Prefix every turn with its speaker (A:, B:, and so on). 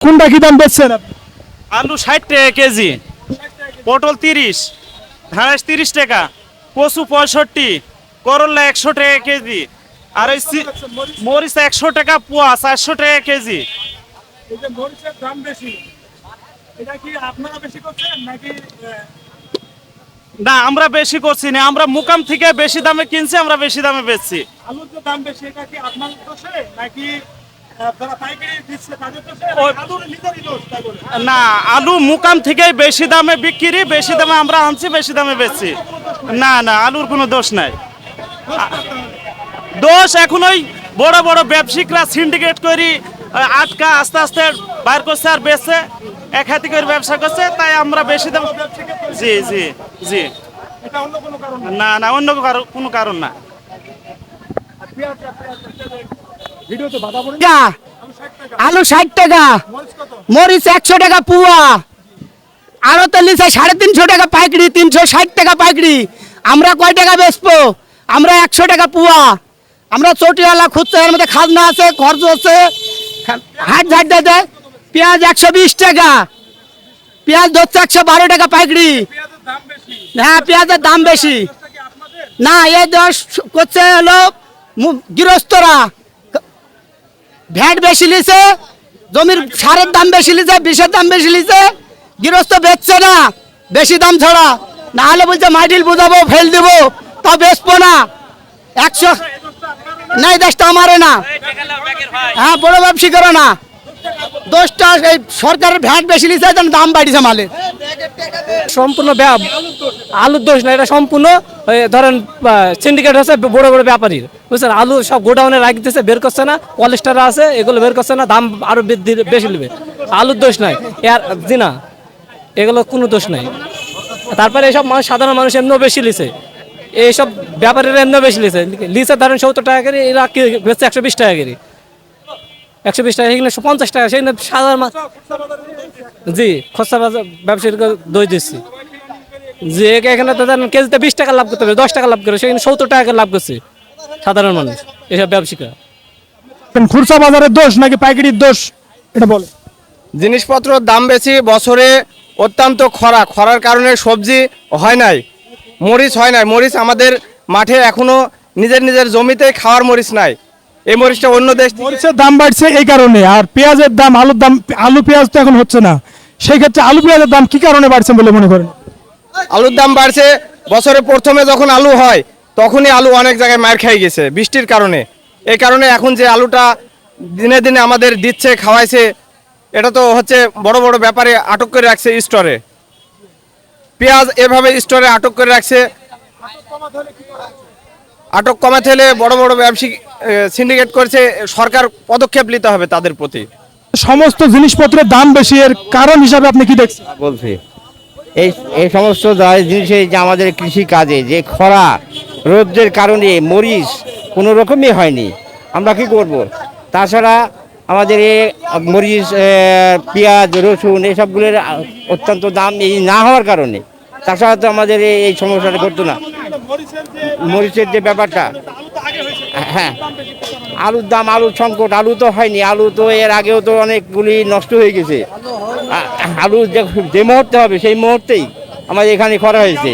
A: কোনটা কি দাম বেচছেন আপনি?
B: আলু 60 টাকা কেজি, পটল 30, ঢেঁড়স 30 টাকা, কচু 65, করলা 100 টাকা কেজি, আর ওই মরিচ 100 টাকা পোয়া, 400 টাকা কেজি।
A: এই যে মরিচের দাম বেশি, এটা কি আপনারা বেশি করছেন নাকি?
B: না, আমরা বেশি করছি না, আমরা মুকাম থেকে বেশি দামে কিনছি, আমরা বেশি দামে বেচছি।
A: আলুর যে দাম বেশি, এটা কি আপনার দোষে নাকি যারা পাইকারি দিচ্ছে তাদের দোষে? আলুর নিজেরই দোষ তাই বলে?
B: না, আলু মুকাম থেকে বেশি দামে বিক্রি, বেশি দামে আমরা আনছি, বেশি দামে বেচছি। না না, আলুর কোনো দোষ নাই। দোষ এখন ওই বড় বড় ব্যবসায়িকরা সিন্ডিকেট করি আটকা আস্তে আস্তে বাইর করছে আর বেচছে, এক হাতি করে ব্যবসা করছে, তাই আমরা বেশি দাম। জি জি জি।
A: এটা অন্য কোনো কারণ না?
B: না না, অন্য কোনো কারণ না।
A: আর ভিডিওতে বাধা পড়ে
C: টাকা
A: আলু 60 টাকা,
C: আলু 60 টাকা,
A: মরিচ কত?
C: মরিচ 100 টাকা পুয়া, আরো তো লিচে 350 টাকা পাইকারি, 360 টাকা পাইকারি। আমরা কয় টাকা বেচবো? আমরা 100 টাকা পুয়া। আমরা চটিওয়ালা খুঁজতে, এর মধ্যে খাজনা আছে, খরচ আছে, হাট ঝাট দিতে। পেঁয়াজ 120 টাকা, পেঁয়াজ ধরছে 112 টাকা পাইকারি।
A: পেঁয়াজের দাম বেশি,
C: হ্যাঁ, পেঁয়াজের দাম বেশি।
A: দোষটা কি আপনাদের?
C: না, এই দোষ করছে হলো গৃহস্থরা। ভ্যাট বেশি লিছে, জমির সারের দাম বেশি লিছে, বিষের দাম বেশি লিছে, গৃহস্থ বেচছে না বেশি দাম ছাড়া। না হলে বলছে মাইডিল বুঝাবো, ফেল দেবো, তা বেচবো না। 100 না, এই দেশটা আমারে না। হ্যাঁ, বড় ব্যবসা করো না, দোষটা এই সরকারের ভ্যাট বেশি লিছে, দাম বাড়িছে মালের।
D: সম্পূর্ণ আলুর দোষ না, এটা সম্পূর্ণ ধরেন সিন্ডিকেট হচ্ছে বড় বড় ব্যাপারীর, বুঝছেন। আলু সব গোডাউনে রাখতেছে, বের করছে না, পলিস্টার আছে, এগুলো বের করছে না, দাম আরো বেশি নেবে। আলুর দোষ নাই এর, জি না, এগুলো কোনো দোষ নাই। তারপরে এইসব মানুষ, সাধারণ মানুষ এমনিও বেশি লিছে, এইসব ব্যাপারীরা এমনিও বেশি লিছে। লিচে ধরেন 70 টাকা করে, এরা কি বেচছে 120 টাকা করে, 120 টাকা, এখানে 50 টাকা। সেই সাধারণ জি, খুচরা ব্যবসায়ীকে দই দিচ্ছি। যে এখানে তো ধরেন কেজিতে 20 টাকা লাভ করতে হবে, 10 টাকা লাভ করে, সেখানে 70 টাকা লাভ করছে সাধারণ মানুষ, এসব ব্যবসায়ীরা।
A: খুচরা বাজারের দোষ নাকি পাইকারির দোষ, এটা বলে?
E: জিনিসপত্রের দাম বেশি, বছরে অত্যন্ত খরার কারণে সবজি হয় নাই, মরিচ হয় নাই। মরিচ আমাদের মাঠে এখনো নিজের জমিতে খাওয়ার মরিচ নাই। এই মরিচটা অন্য দেশ থেকে
A: মরিচের দাম বাড়ছে এই কারণে, আর পেঁয়াজের দাম, আলুর দাম, আলু পেঁয়াজ তো এখন হচ্ছে না, সেই ক্ষেত্রে আলু পেঁয়াজের দাম কি কারণে বাড়ছে বলে মনে করেন?
E: আলুর দাম বাড়ছে, বছরে প্রথমে যখন আলু হয় তখনই আলু অনেক জায়গায় মার খেয়ে গেছে বৃষ্টির কারণে। এই কারণে এখন যে আলুটা দিনে দিনে আমাদের দিচ্ছে, খাওয়াইছে, এটা তো হচ্ছে বড় বড় ব্যাপারে আটক করে রাখছে স্টোরে। পেঁয়াজ এভাবে স্টোরে আটক করে রাখছে। আটক কমাতে হলে বড় বড় ব্যবসায়ী সিন্ডিকেট করছে, সরকার পদক্ষেপ নিতে হবে তাদের প্রতি।
A: সমস্ত জিনিসপত্রের দাম বেশি, এর কারণ হিসাবে আপনি কি দেখছেন?
F: বলছি এই সমস্ত জিনিসে যে আমাদের কৃষি কাজে যে খরা রোদের কারণে মরিচ কোনো রকমই হয়নি, আমরা কি করব? তাছাড়া আমাদের এই মরিচ, পেঁয়াজ, রসুন এসবগুলোর অত্যন্ত দাম এই না হওয়ার কারণে, তাছাড়া তো আমাদের এই সমস্যাটা ঘটতো না। মরিচের যে ব্যাপারটা, হ্যাঁ, আলুর দাম, আলুর সংকট, আলু তো হয়নি, আলু তো এর আগেও তো অনেকগুলি নষ্ট হয়ে গেছে। আলু যে মুহূর্তে হবে সেই মুহূর্তেই আমাদের এখানে খরা হয়েছে।